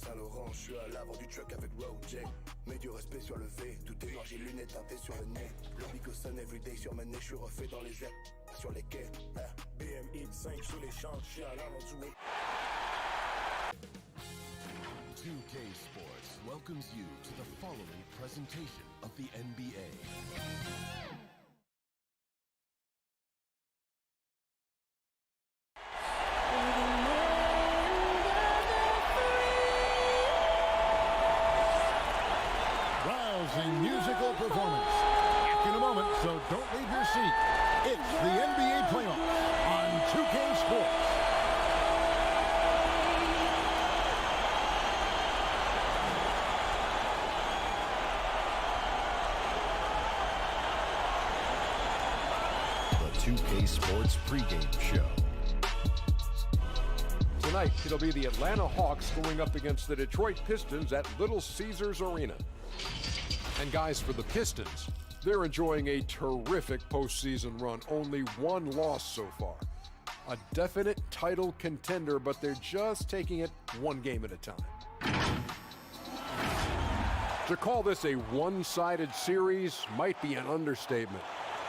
Saint-Laurent, je suis à l'avant du truck avec Roger. Mets du respect sur le V, tout est noir, j'ai lunettes teintées sur le nez. Le Bico Sun everyday sur ma nez, je suis refait dans les airs, sur les quais. BMI 5 sur les champs, je suis à l'avant du whip. 2K Sports welcomes you to the following presentation of the NBA. Rousing musical performance. Back in a moment, so don't leave your seat. It's the NBA playoffs on 2K Sports. The 2K Sports pregame show. Tonight, it'll be the Atlanta Hawks going up against the Detroit Pistons at Little Caesars Arena. And guys, for the Pistons, they're enjoying a terrific postseason run. Only one loss so far. A definite title contender, but they're just taking it one game at a time. To call this a one-sided series might be an understatement.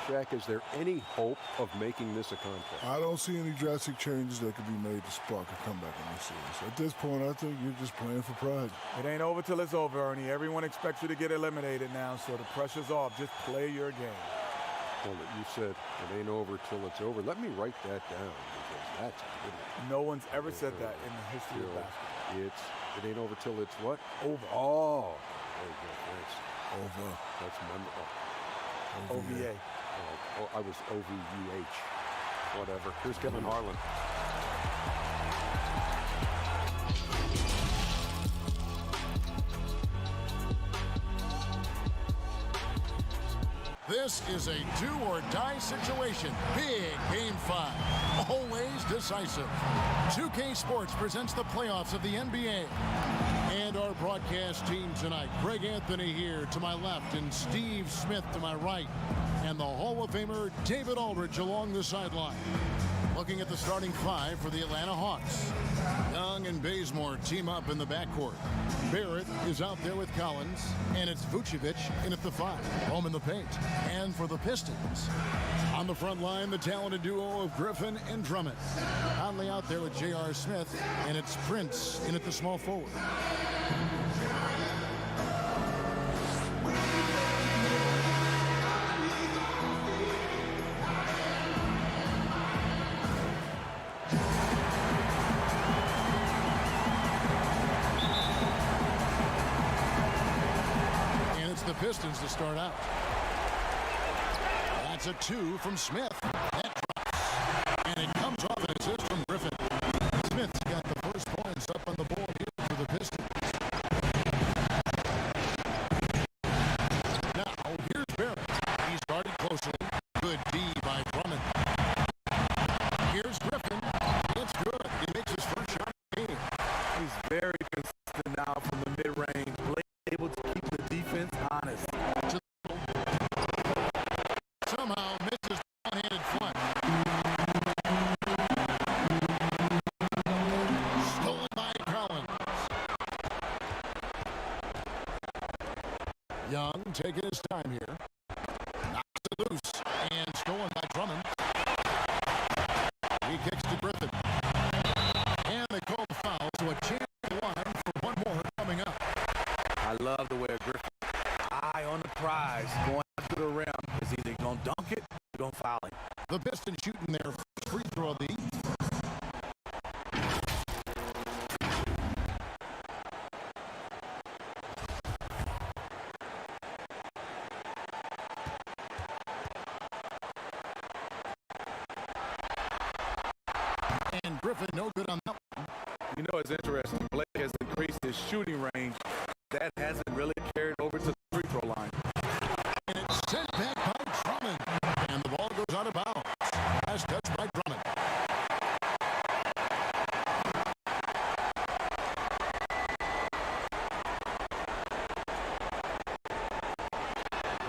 Jack, is there any hope of making this a contest? I don't see any drastic changes that could be made to spark a comeback in this series. At this point, I think you're just playing for pride. It ain't over till it's over, Ernie. Everyone expects you to get eliminated now, so the pressure's off. Just play your game. Well, you said it ain't over till it's over. Let me write that down, because that's a good one. No one's ever said that in the history of basketball. It ain't over till it's what? Over. Oh, very good. Thanks. Over. That's memorable. OVA. Oh, I was OVUH. Whatever. Here's Kevin Harlan. This is a do-or-die situation. Big Game 5. Always decisive. 2K Sports presents the playoffs of the NBA. And our broadcast team tonight. Greg Anthony here to my left and Steve Smith to my right. And the Hall of Famer David Aldridge along the sideline. Looking at the starting five for the Atlanta Hawks. Young and Bazemore team up in the backcourt. Barrett is out there with Collins, and it's Vucevic in at the five, home in the paint. And for the Pistons, on the front line, the talented duo of Griffin and Drummond. Conley out there with J.R. Smith, and it's Prince in at the small forward. The Pistons to start out. That's a two from Smith. That drops. And it comes off an assist from Griffin. Smith's got the first points up on the board here for the Pistons. Now, here's Barrett. He started closely. Good D by Drummond. Here's Griffin. It's good. He makes his first shot of the game. He's very consistent now from the mid-range. Able to keep the defense honest. Somehow misses one-handed flush. Stolen by Collins. Young taking his time here. Knocks it loose and stolen by Drummond. He kicks to Griffin. And they call the foul, so a chance line for one more coming up. I love the way Griffin, eye on the prize, going after the rim. Is either going to dunk it or going to foul it. The Pistons shooting their first free throw lead. And Griffin no good on that one. You know, it's interesting. Blake has increased his shooting range. That hasn't really carried over to the free throw line. And it's sent back by Drummond. And the ball goes out of bounds. Last touch by Drummond.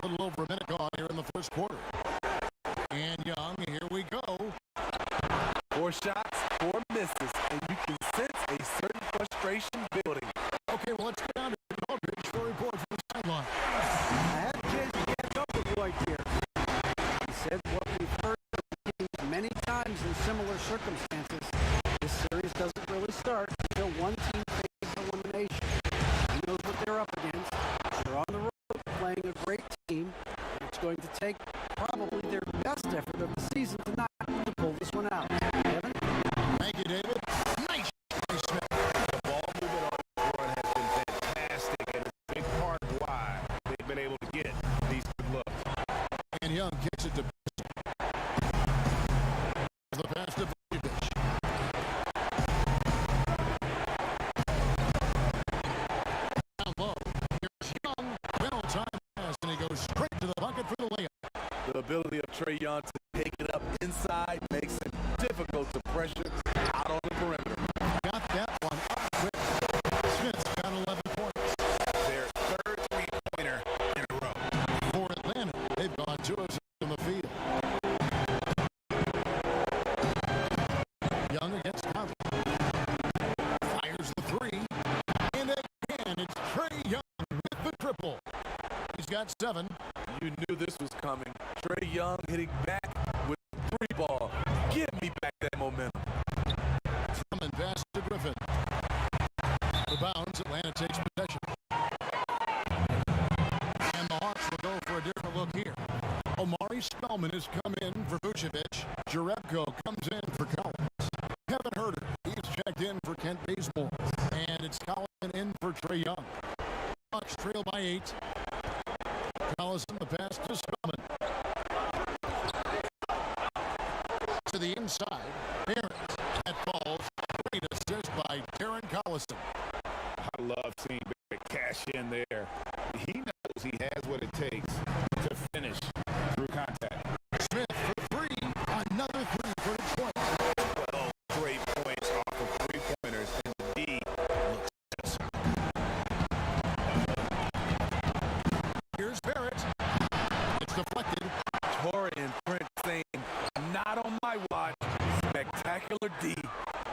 A little over a minute gone here in the first quarter. And Young, here we go. 4 shots, 4 misses, and you can sense a certain frustration building. take probably their best effort of the season tonight to pull this one out. Kevin? Thank you, David. Nice by Smith. The ball movement on this run has been fantastic, and it's a big part of why they've been able to get these good looks. And Young kicks it to the pass to Vucevic. Down low. Here's Young. Well time pass, and he goes straight to the bucket for the layup. The ability of Trae Young to take it up inside makes it difficult to pressure out on the perimeter. Got that one up quick. Smith's got 11 points. Their third three-pointer in a row. For Atlanta, they've gone 2 of 6 in the field. Young against Conley. Fires the 3. And again, it's Trae Young with the triple. He's got 7. You knew this was coming. Trae Young hitting back with the 3 ball. Give me back that momentum. Drummond pass to Griffin. The bounds, Atlanta takes possession. And the Hawks will go for a different look here. Omari Spellman has come in for Vucevic. Jerebko comes in for Collins. Kevin Huerter, he's checked in for Kent Bazemore. And it's Collison in for Trae Young. Hawks trail by 8. Collison, the pass to Spellman. To the inside, Barrett. That falls. Great assist by Darren Collison. I love seeing Barrett cash in there. He knows he has what it takes to finish through contact. Smith for 3. Another 3 for Detroit. 12 straight points off of three-pointers, and the D looks Here's Barrett. It's deflected. Torian Prince saying, not on my watch. Spectacular D.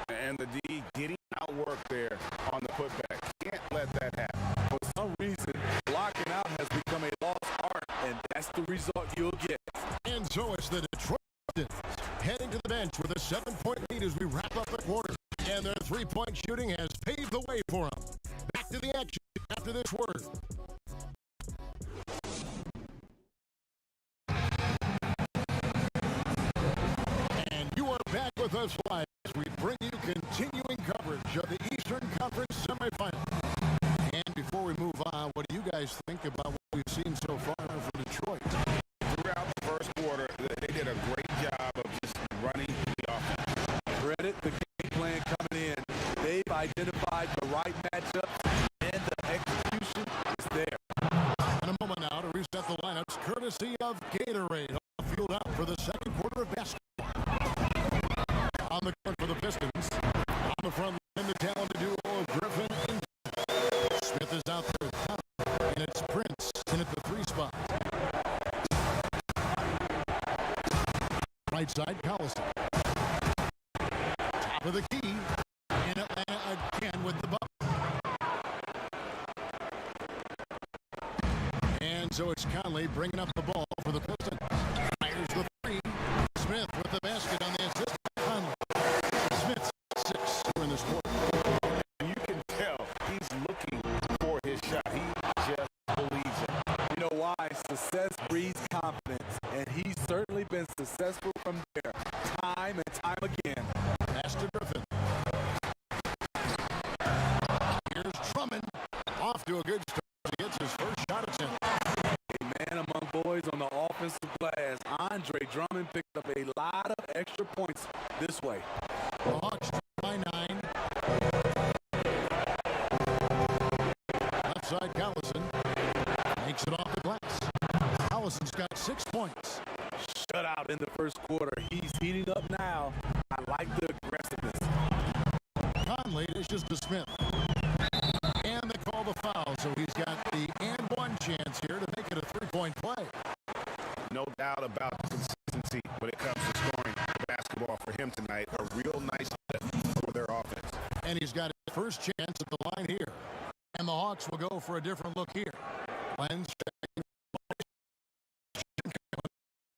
and the D getting outwork there on the putback. Can't let that happen. For some reason, blocking out has become a lost art, and that's the result you'll get. And so it's the Detroit Pistons heading to the bench with a 7-point lead as we wrap up the quarter. And their 3-point shooting has paved the way for them. Back to the action after this word. And you are back with us live as we bring you continuing coverage of the Eastern Conference semifinal. And before we move on, what do you guys think about what we've seen so far from Detroit? Throughout the first quarter, they did a great job of just running the offense. Credit the game plan coming in. They've identified the right matchup, and the execution is there. In a moment now to reset the lineups, courtesy of Gatorade. All fueled up for the second quarter of basketball. On the court for the Pistons. On the front line, the talented duo of Griffin and Smith is out there. And it's Prince in at the 3 spot. Right side, Collison. Top of the key. And Atlanta again with the buck. And so it's Conley bringing up the ball for the Pistons. Fires the 3. Smith with the basket on the assist. Conley. Smith's 6 in this quarter. You can tell he's looking for his shot. He just believes it. You know why? Success breeds confidence, and he's certainly been successful from there, time and time again. Pass to Griffin. Here's Drummond. Off to a good start. He gets his first shot attempt. A man among boys on the offensive glass. Andre Drummond picked up a lot of extra points this way. The Hawks by 9. Left side, Collison makes it off the glass. Collison's got 6 points. Shut out in the first quarter. He's heating up now. I like the aggressiveness. Conley dishes to Smith. And they call the foul, so he's got the and one chance here to make it a 3-point play. No doubt about consistency when it comes to scoring basketball for him tonight. A real nice lift for their offense. And he's got his first chance at the line here. And the Hawks will go for a different look here. Lenz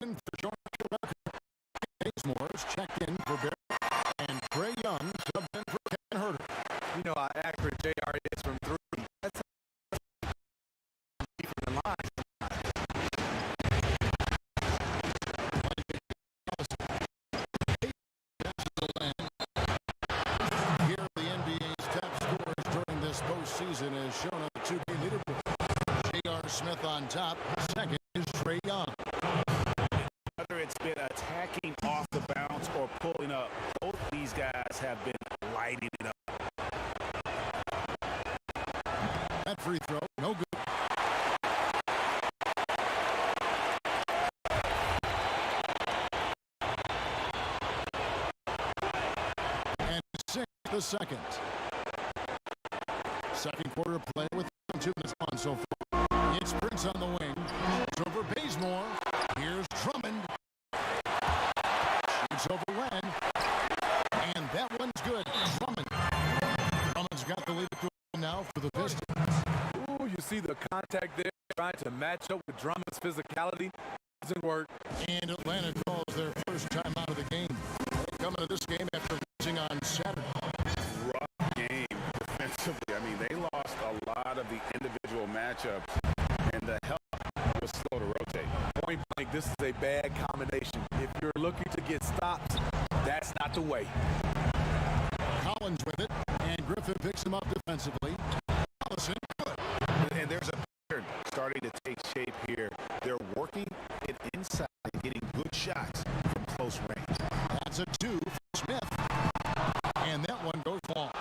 in for George Bazemore's checked in for Barrett. And Trae Young subbed in for Kevin Huerter. You know how accurate JR is from 3. That's from the line. season as shown on the 2K leaderboard. J.R. Smith on top. Second is Trae Young. Whether it's been attacking off the bounce or pulling up, both these guys have been lighting it up. That free throw, no good. And 6 the second. Second quarter of play with 2 minutes on so far. It's Prince on the wing. It's over Bazemore. Here's Drummond. Shoots over Len. And that one's good. Drummond's got the lead now for the Pistons. Ooh, you see the contact there, trying to match up with Drummond's physicality. Doesn't work. And Atlanta calls their first time out of the game. Coming to this game after losing on Saturday. Rough game defensively. I mean, they lost a lot of the individual matchups, and the help was slow to rotate. Point blank, this is a bad combination. If you're looking to get stops, that's not the way. Collins with it, and Griffin picks him up defensively. Allison, good. And there's a pattern starting to take shape here. They're working it inside and getting good shots from close range. That's a 2 for Smith. And that one goes long.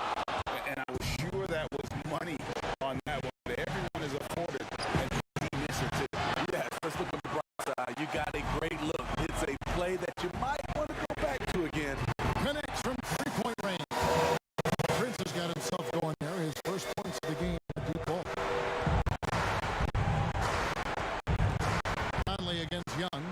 And I was sure that was money on that one. But everyone is afforded, and he missed it too. Yes, let's look at the bright side. You got a great look. It's a play that you might want to go back to again. Connects from three-point range. Prince has got himself going there. His first points of the game. A deep ball. Conley against Young.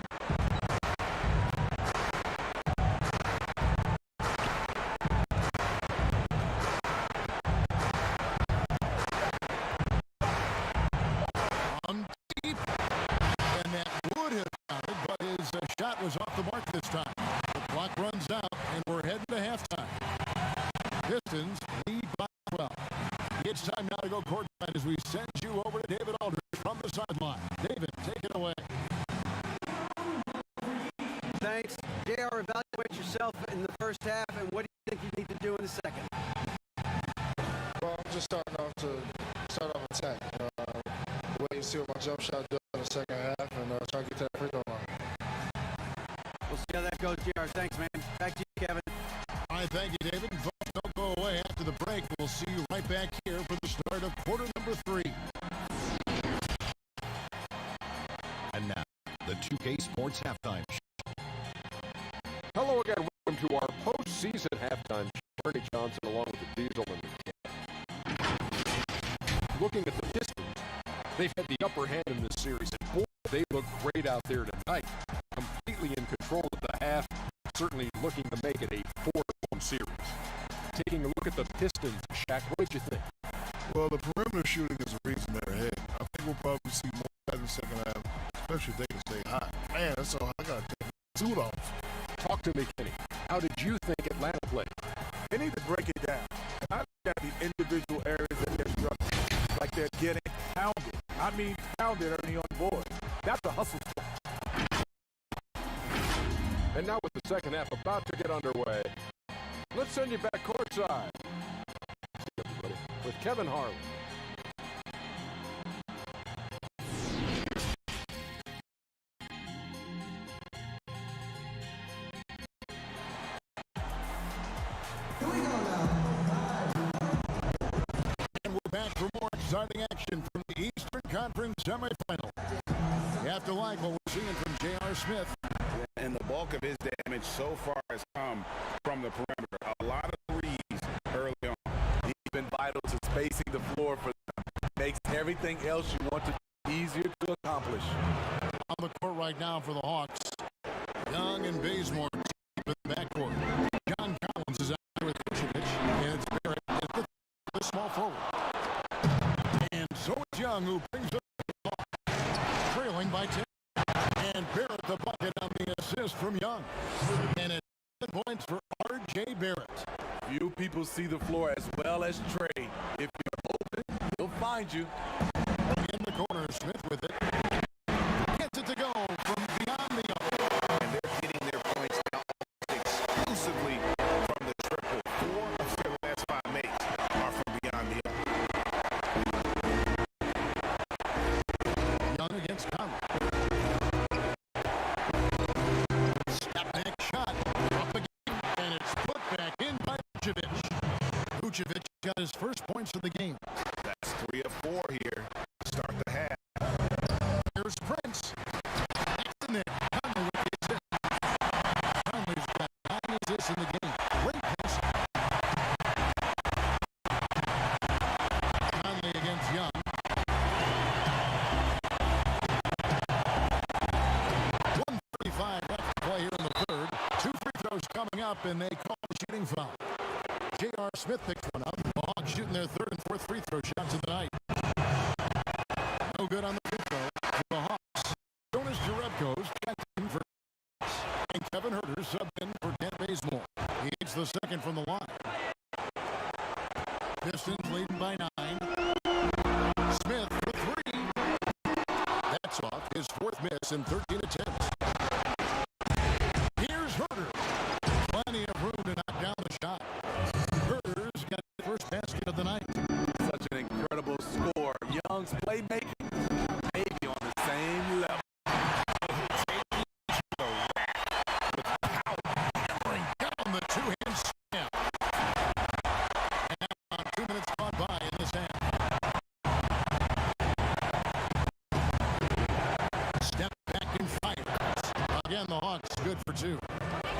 Deep. And that would have counted, but his shot was off the mark this time. The clock runs out, and we're heading to halftime. Pistons lead by 12. It's time now to go courtside as we send you over to David Aldridge from the sideline. David, take it away. Thanks. JR, evaluate yourself in the first half, and what do you think you need to do in the second? Well, I'm just starting off attack. Wait and see what my jump shot does in the second half, and try to get that free throw line. We'll see how that goes, JR. Thanks, man. Back to you, Kevin. All right, thank you, David. Folks, don't go away after the break. We'll see you right back here for the start of quarter number 3. And now, the 2K Sports Halftime Show. Hello again. Welcome to our postseason halftime show. Bernie Johnson along with the Diesel and the Cat. Looking at the Pistons, they've had the upper hand in this series. And boy, they look great out there tonight. Completely in control of the half. Certainly looking to make it a 4-home series. Taking a look at the Pistons, Shaq, what did you think? Well, the perimeter shooting is the reason they're ahead. I think we'll probably see more in the second half, especially if they can stay hot. Man, that's so I got to take the suit off. Talk to me, Kenny. How did you think Atlanta played? They need to break it down. I look at the individual areas that they're struggling, like they're getting pounded. I mean, pounded early on the board. That's a hustle spot. And now with the second half about to get underway, let's send you back courtside. See everybody with Kevin Harlan. And we're back for more exciting action from the Eastern Conference semifinal. You have to like what we're seeing from J.R. Smith. And the bulk of his damage so far has come from the perimeter. A lot of threes early on. He's been vital to spacing the floor for them. Makes everything else you want to do easier to accomplish. On the court right now for the Hawks. Young and Bazemore in the backcourt. John Collins is out there with Vucevic, and it's Barrett at the small forward. And so it's Young who brings up the ball, trailing by 10. And Barrett the bucket on the assist from Young. And it's 7 points for R.J. Barrett. Few people see the floor as well as Trae. If you're open, he'll find you. In the corner, Smith with it. Gets it to go from beyond the arc. And they're getting their points now exclusively from the triple. 4 of their last 5 makes are from beyond the arc. Vucevic got his first points of the game. That's 3 of 4 here. Start the half. Here's Prince. In there. Conley with the assist. Conley's got 9 assists in the game. Great pass. Conley against Young. 1:35 left to play here in the third. 2 free throws coming up, and they call a shooting foul. J.R. Smith picks one up. The Hawks shooting their third and fourth free throw shots of the night. No good on the free throw for the Hawks. Jonas Jerebko's checked in for and Kevin Huerter subbed in for Kent Bazemore. He hits the second from the line. Pistons leading by 9. Smith for 3. That's off his 4th miss in 13 attempts. Here's Huerter. Plenty of room to knock down the shot. Huerter's got the first basket of the night. Such an incredible score. Young's playmaking maybe on the same level. Down the two-hand snap. And about 2 minutes gone by in this half. Step back and fire. Again, the Hawks good for 2.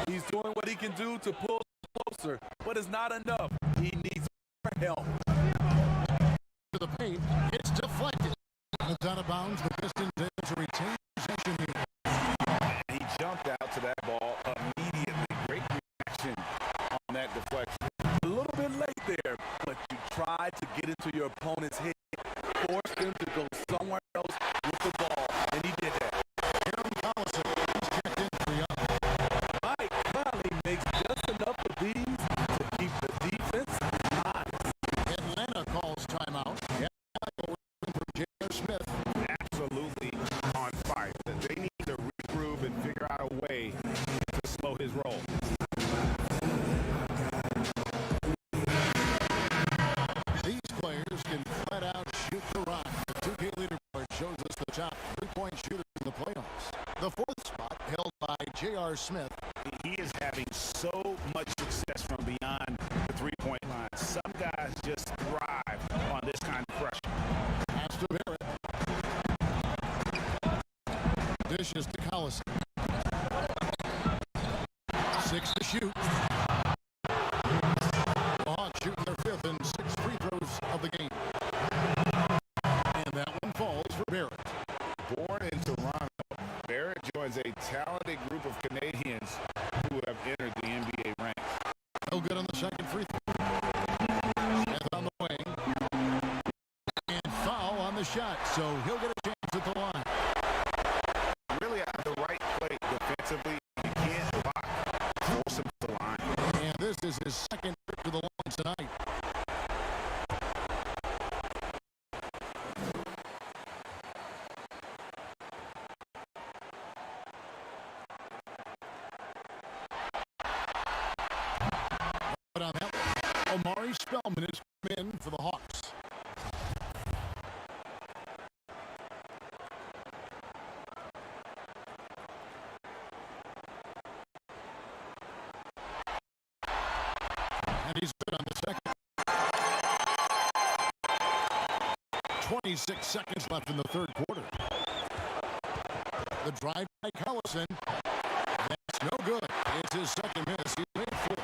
He's doing what he can do to pull closer, but it's not enough. He needs more help. To the paint, it's deflected. It's out of bounds. The Pistons able to retain possession here. He jumped out to that ball immediately. Great reaction on that deflection. A little bit late there, but you tried to get into your opponent's head, force them to go somewhere else with the ball, and he did that. Aaron Collison, he's checked in for Young. Mike Conley makes just enough of these to keep the defense honest. Atlanta calls timeout. Yeah, from J.R. Smith. Absolutely on fire. They need to regroup and figure out a way to slow his roll. These players can flat out shoot the rock. The 2K leaderboard shows us the top 3-point shooters in the playoffs. The 4th spot held by J.R. Smith. He is having so much success from beyond the 3-point line. Some guys just thrive on this kind of pressure. Pass to Barrett. Dishes to Collison. 6 to shoot. The Hawks shooting their 5th and 6th free throws of the game. And that one falls for Barrett. Born in Toronto, Barrett joins a talented group of Canadians who have entered the NBA ranks. No good on the second free throw. Smith on the wing. And foul on the shot, so he'll get a chance at the line. Really at the right play defensively. You can't block. Force him to the line. And this is his second trip to the line tonight. But on that one, Omari Spellman is come in for the Hawks. And he's good on the second. 26 seconds left in the third quarter. The drive by Collison. That's no good. It's his second miss. He's made 4.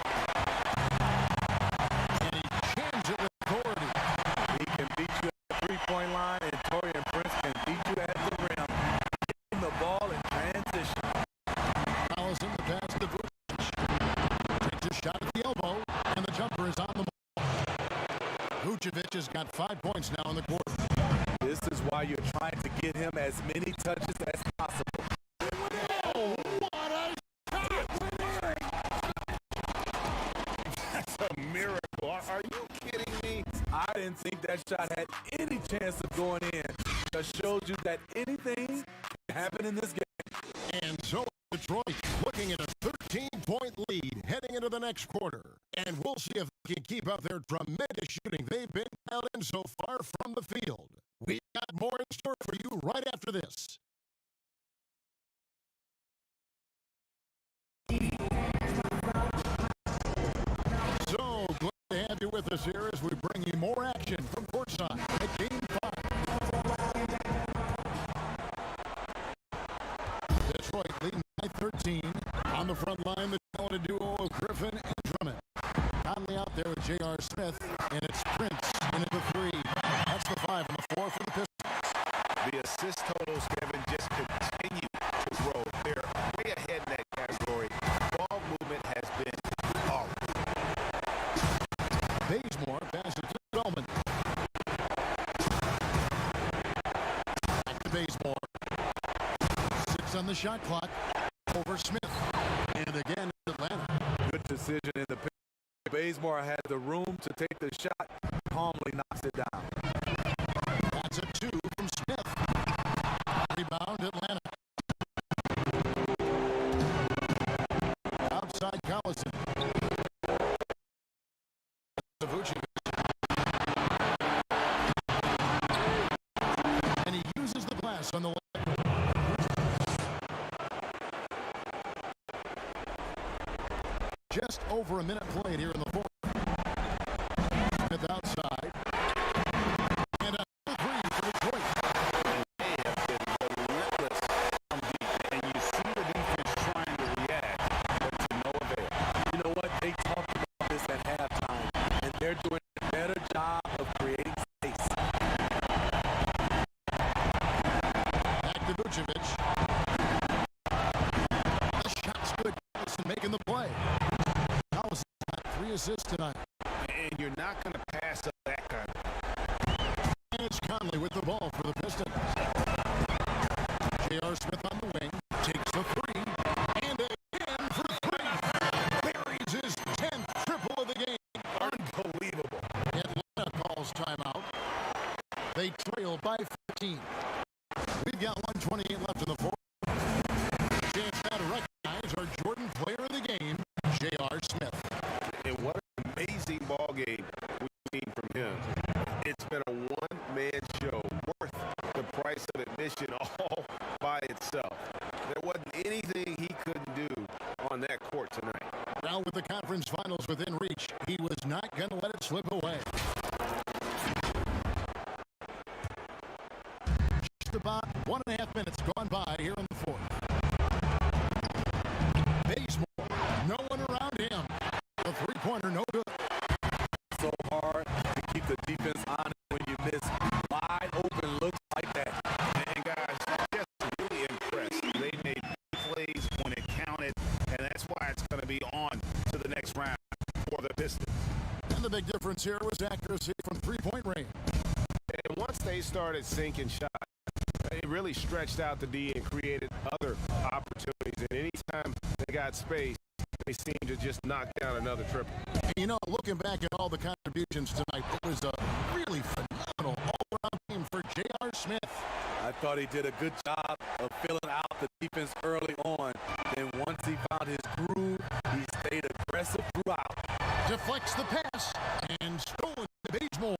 And he jams it with authority. He can beat you at the 3-point line, and Taurean Prince can beat you at the rim. Getting the ball in transition. Collison, the pass to Vucevic. Takes a shot at the elbow, and the jumper is on the ball. Vucevic has got 5 points now in the quarter. This is why you're trying to get him as many touches as possible. Oh, what a shot! That's a miracle. Are you kidding me? I didn't think that shot had any chance of going in. Just shows you that anything can happen in this game. And so Detroit looking at a 13-point lead heading into the next quarter. And we'll see if they can keep up their tremendous shooting they've been dialed in so far from the field. We've got more in store for you right after this. So, Glenn to have you with us here as we bring you more action from courtside at Game 5. Detroit leading by 13. On the front line, the talented duo of Griffin and Drummond. Conley out there with J.R. Smith, and it's Prince into the 3. That's the 5 and the 4 for the Pistons. The assist totals, Kevin, just continue to grow. They're way ahead in that category. Ball movement has been all. Bazemore passes to Spellman. Back to Bazemore. 6 on the shot clock. Over Smith. And again, Atlanta. Good decision in the pick. Bazemore had the room to take the shot. Calmly knocks it down. That's a 2 from Smith. Rebound, Atlanta. Outside Collison. Vucevic. And he uses the glass on the way. Just over a minute played here in the fourth. Smith outside. And a 3 for Detroit. They have been relentless from deep. And you see the defense trying to react, but to no avail. You know what? They talked about this at halftime, and they're doing a better job of creating space. Back to Vucevic. The shot's good. Collison making the play. Collison got 3 assists tonight. And you're not going to pass up that kind of. And it's Conley with the ball for the Pistons. J.R. Smith on the wing. Takes the 3. And again for 3. Buries his 10th triple of the game. Unbelievable. Atlanta calls timeout. They trail by 15. We've got 1:28 left in the fourth. Chance now to recognize our Jordan player of the game, J.R. Smith. And what an amazing ball game we've seen from him. It's been a one-man show worth the price of admission all by itself. There wasn't anything he couldn't do on that court tonight. Now with the conference finals within reach, he was not going to let it slip away. Just about 1.5 minutes gone by here in the fourth. Bazemore, no one around him. The three-pointer, no good. So hard to keep the defense honest when you miss wide open looks like that. And guys, just really impressed. They made big plays when it counted, and that's why it's going to be on to the next round for the Pistons. And the big difference here was accuracy from three-point range. And once they started sinking shots, they really stretched out the D and created other opportunities. And anytime they got space, they seemed to just knock down another triple. You know, looking back at all the contributions tonight, it was a really phenomenal all-around game for J.R. Smith. I thought he did a good job of filling out the defense early on. Then once he found his groove, he stayed aggressive throughout. Deflects the pass and stolen to Bazemore.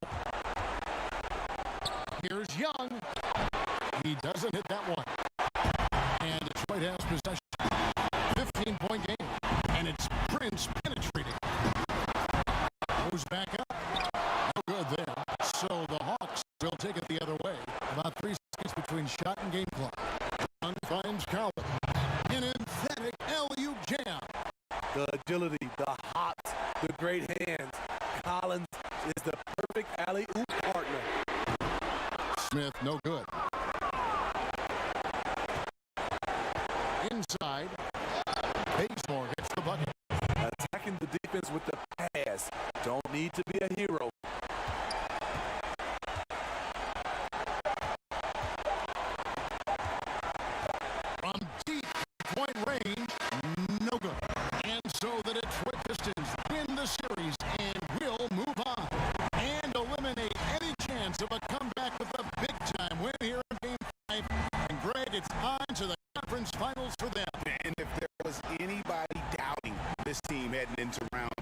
Here's Young. He doesn't hit that one. And Detroit has possession. 15-point game. And it's Prince penetrating. Goes back up. No good there. So the Hawks will take it the other way. About 3 seconds between shot and game clock. John finds Collins. An emphatic alley-oop jam. The agility, the hops, the great hands. Collins is the perfect alley-oop partner. Smith, no good. Inside. Bazemore hits the bucket. Attacking the defense with the pass. Don't need to be a hero. From deep point range, no good. And so the Detroit Pistons win the series and will move on and eliminate any chance of a comeback with a big-time win here in Game 5. And Greg, it's on to the conference finals for them. And if there was anybody doubting this team heading into round